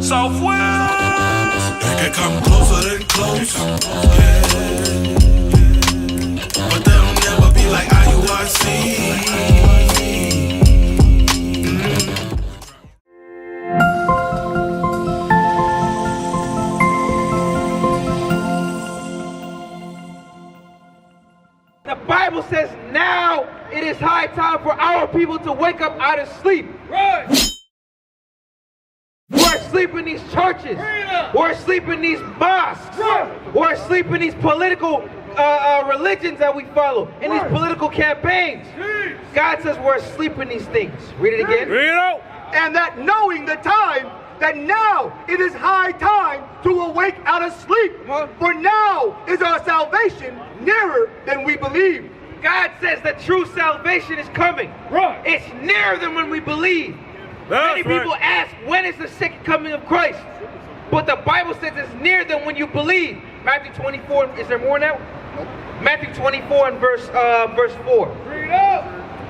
Southwest. They can come closer than close, yeah. But they'll never be like IUIC. The Bible says now it is high time for our people to wake up out of sleep. Right. We're asleep in these churches. We're asleep in these mosques. We're asleep in these political religions that we follow, in these political campaigns. God says we're asleep in these things. Read it again. Read it out. And that knowing the time, that now it is high time to awake out of sleep. For now is our salvation nearer than we believe. God says that true salvation is coming. Right. It's nearer than when we believe. That's Many people ask, when is the second coming of Christ? But the Bible says it's nearer than when you believe. Matthew 24, is there more now? Matthew 24 and verse 4. Read it out.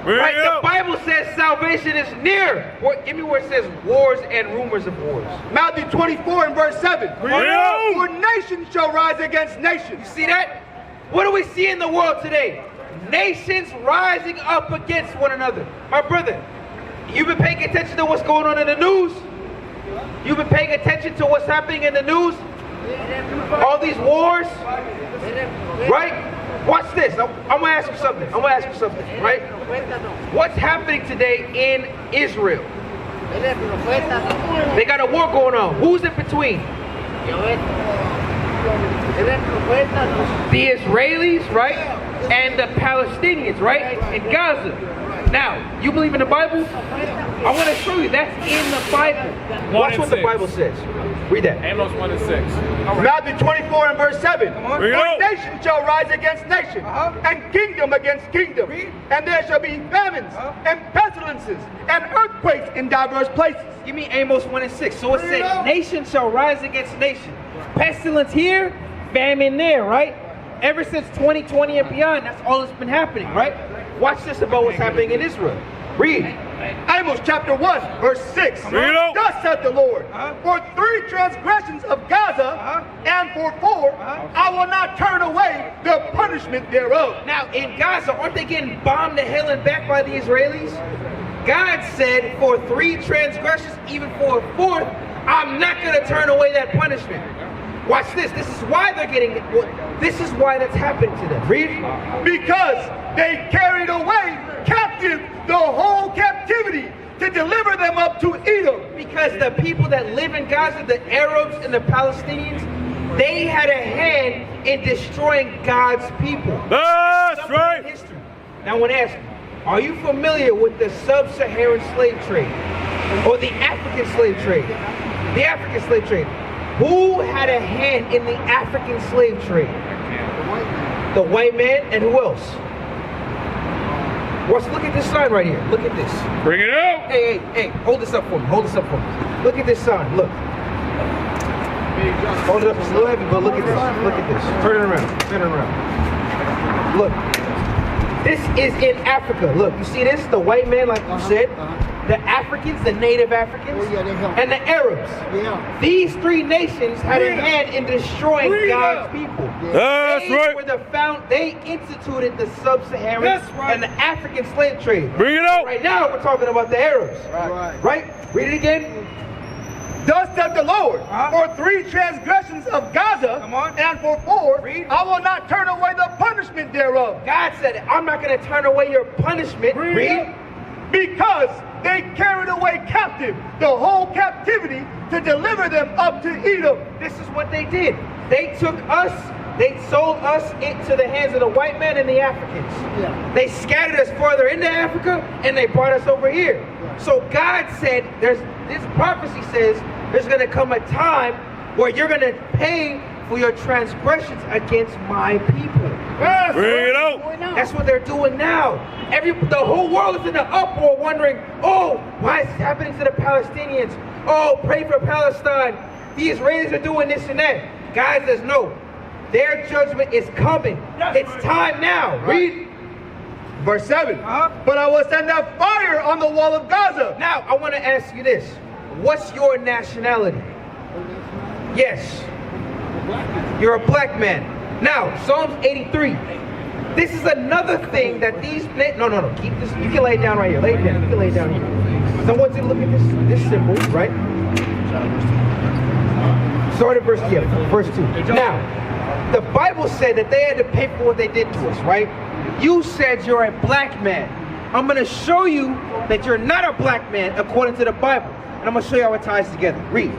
Right, the Bible says salvation is near. Give me where it says wars and rumors of wars. Matthew 24 and verse 7. Read it out. For nation shall rise against nation. You see that? What do we see in the world today? Nations rising up against one another. My brother, you've been paying attention to what's going on in the news? You've been paying attention to what's happening in the news? All these wars? Right? Watch this. I'm going to ask you something. Right? What's happening today in Israel? They got a war going on. Who's in between? The Israelis, right? And the Palestinians, right? In Gaza. Now, you believe in the Bible? I want to show you that's in the Bible. Watch what the Bible says. Read that. Amos 1 and 6. Matthew 24 and verse 7. For Read it out. nation shall rise against nation, and kingdom against kingdom. And there shall be famines, and pestilences, and earthquakes in diverse places. Give me Amos 1 and 6. So it says, nation shall rise against nation. Pestilence here, famine there, right? Ever since 2020 and beyond, that's all that's been happening, right? Watch this about what's happening in Israel. Read. Amos chapter 1, verse 6. Read it out. Thus saith the Lord, for 3 transgressions of Gaza, and for 4, I will not turn away the punishment thereof. Now, in Gaza, aren't they getting bombed to hell and back by the Israelis? God said, for 3 transgressions, even for a 4th, I'm not going to turn away that punishment. Watch this. This is why they're getting it. This is why that's happening to them. Read. Because they carried away captive the whole captivity to deliver them up to Edom. Because the people that live in Gaza, the Arabs and the Palestinians, they had a hand in destroying God's people. That's right. History. Now I want to ask you, are you familiar with the sub-Saharan slave trade? Or the African slave trade? The African slave trade. Who had a hand in the African slave trade? The white man, and who else? Look at this sign right here. Look at this. Bring it out. Hey, hold this up for me. Look at this sign. Look. Hold it up. It's a little heavy, but look at this. Turn it around. Look. This is in Africa. Look, you see this? The white man, like you said. The Africans, the native Africans, and the Arabs. These 3 nations had a hand in destroying God's people. That's right. They instituted the sub-Saharan and the African slave trade. Bring it out. Right now, we're talking about the Arabs. Right? Read it again. Thus saith the Lord, for 3 transgressions of Gaza, and for 4, I will not turn away the punishment thereof. God said, I'm not going to turn away your punishment. Read. Because they carried away captive the whole captivity to deliver them up to Edom. This is what they did. They took us, they sold us into the hands of the white man and the Africans. They scattered us further into Africa, and they brought us over here. So God said, this prophecy says, there's going to come a time where you're going to pay for your transgressions against my people. Bring it out. That's what they're doing now. The whole world is in an uproar wondering, oh, why is this happening to the Palestinians? Oh, pray for Palestine. The Israelis are doing this and that. God says, no. Their judgment is coming. It's time now. Read. Verse 7. But I will send out fire on the wall of Gaza. Now, I want to ask you this. What's your nationality? Yes. You're a black man. Now, Psalms 83. This is another thing that these... No. Keep this. You can lay it down right here. Lay it down. You can lay it down here. So I want you to look at this symbol, right? Start at verse 2. Now, the Bible said that they had to pay for what they did to us, right? You said you're a black man. I'm going to show you that you're not a black man according to the Bible. And I'm going to show you how it ties together. Read.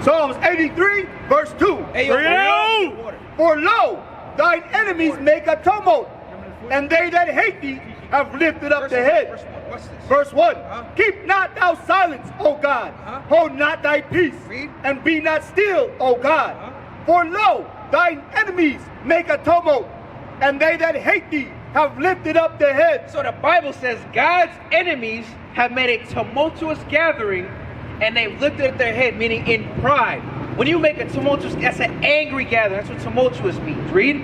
Psalms 83, verse 2. Hey, For lo, thine enemies make a tumult, and they that hate thee have lifted up the head. Verse 1. Keep not thou silence, O God. Hold not thy peace, and be not still, O God. For lo, thine enemies make a tumult, and they that hate thee have lifted up their head. So the Bible says God's enemies have made a tumultuous gathering, and they've lifted up their head, meaning in pride. When you make a tumultuous, that's an angry gathering. That's what tumultuous means. Read.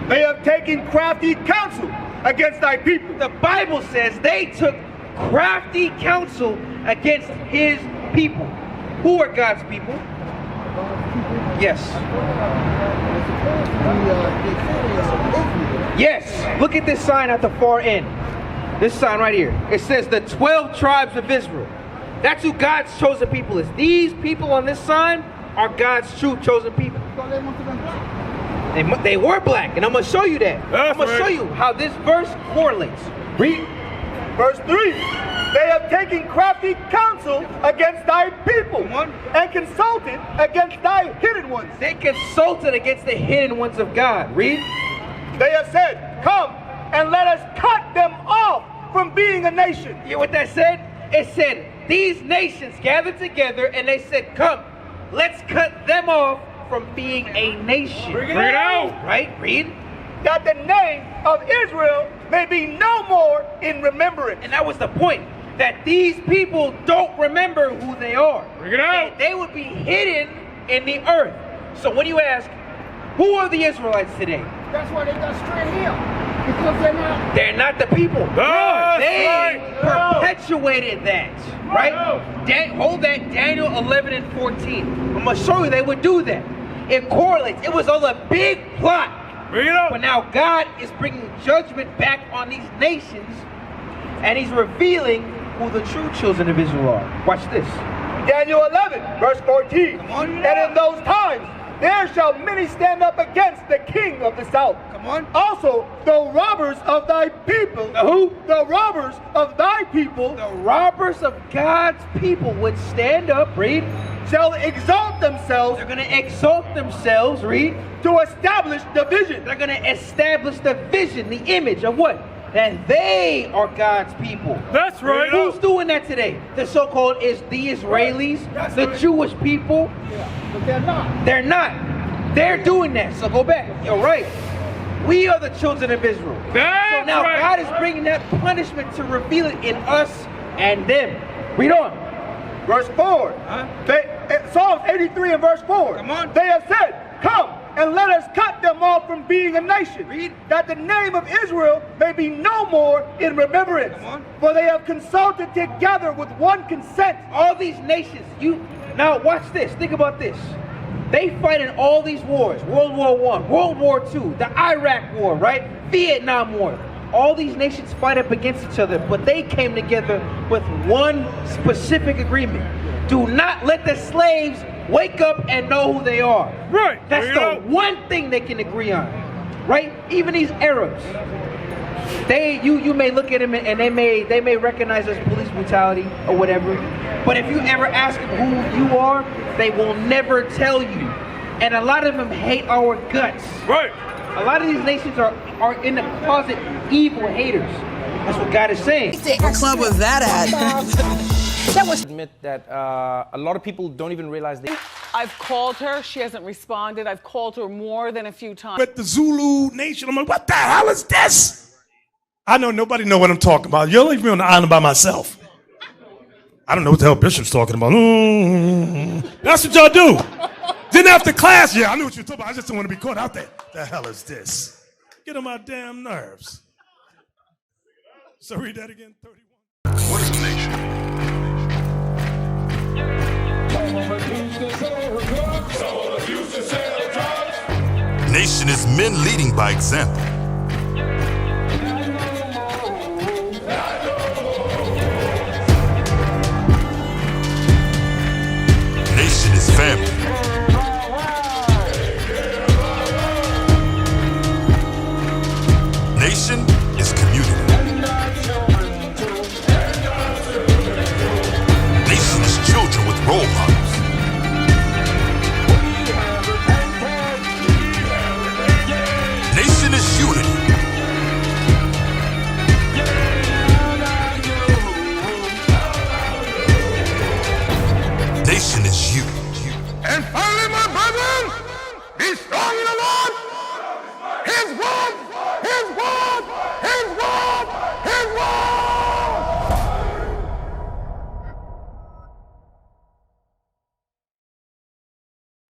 They have taken crafty counsel against thy people. The Bible says they took crafty counsel against his people. Who are God's people? Yes. Yes. Look at this sign at the far end. This sign right here. It says the 12 tribes of Israel. That's who God's chosen people is. These people on this sign are God's true chosen people. They were black, and I'm going to show you that. I'm going to show you how this verse correlates. Read. Verse 3. They have taken crafty counsel against thy people, and consulted against thy hidden ones. They consulted against the hidden ones of God. Read. They have said, come and let us cut them off from being a nation. You hear what that said? It said these nations gathered together and they said, come, let's cut them off from being a nation. Bring it out. Right? Read. That the name of Israel may be no more in remembrance. And that was the point. That these people don't remember who they are. Bring it out. They would be hidden in the earth. So when you ask, who are the Israelites today? That's why they got straight here. Because they're not the people. They perpetuated that. Right? Hold that, Daniel 11 and 14. I'm going to show you they would do that. It correlates. It was all a big plot. Bring it up. But now God is bringing judgment back on these nations, and he's revealing who the true children of Israel are. Watch this. Daniel 11, verse 14. And in those times, there shall many stand up against the king of the south. Come on. Also, the robbers of thy people. The who? The robbers of thy people. The robbers of God's people would stand up, read. Shall exalt themselves. They're going to exalt themselves, read. To establish the vision. They're going to establish the vision, the image of what? That they are God's people. That's right. Who's doing that today? The so-called the Israelis, the Jewish people. Yeah, but they're not. They're not. They're doing that. So go back. You're right. We are the children of Israel. That's so now right. God is bringing that punishment to reveal it in us and them. Read on. Verse 4. Psalms 83 and verse 4. Come on. They have said, come and let us cut them off from being a nation. Read. That the name of Israel may be no more in remembrance. Come on. For they have consulted together with one consent. All these nations, now watch this, think about this. They fight in all these wars, World War I, World War II, the Iraq War, right? Vietnam War. All these nations fight up against each other, but they came together with one specific agreement. Do not let the slaves wake up and know who they are. Right. That's the one thing they can agree on. Right? Even these Arabs. You may look at them and they may recognize as police brutality or whatever. But if you ever ask them who you are, they will never tell you. And a lot of them hate our guts. Right. A lot of these nations are in the closet evil haters. That's what God is saying. What club was that at? Admit that a lot of people don't even realize they... I've called her. She hasn't responded. I've called her more than a few times. With the Zulu nation, I'm like, what the hell is this? I know nobody know what I'm talking about. You'll leave me on the island by myself. I don't know what the hell Bishop's talking about. That's what y'all do. Then after class, yeah, I knew what you were talking about. I just don't want to be caught out there. The hell is this? Get on my damn nerves. So read that again, 31. What is the nation? All of you nation is men leading by example.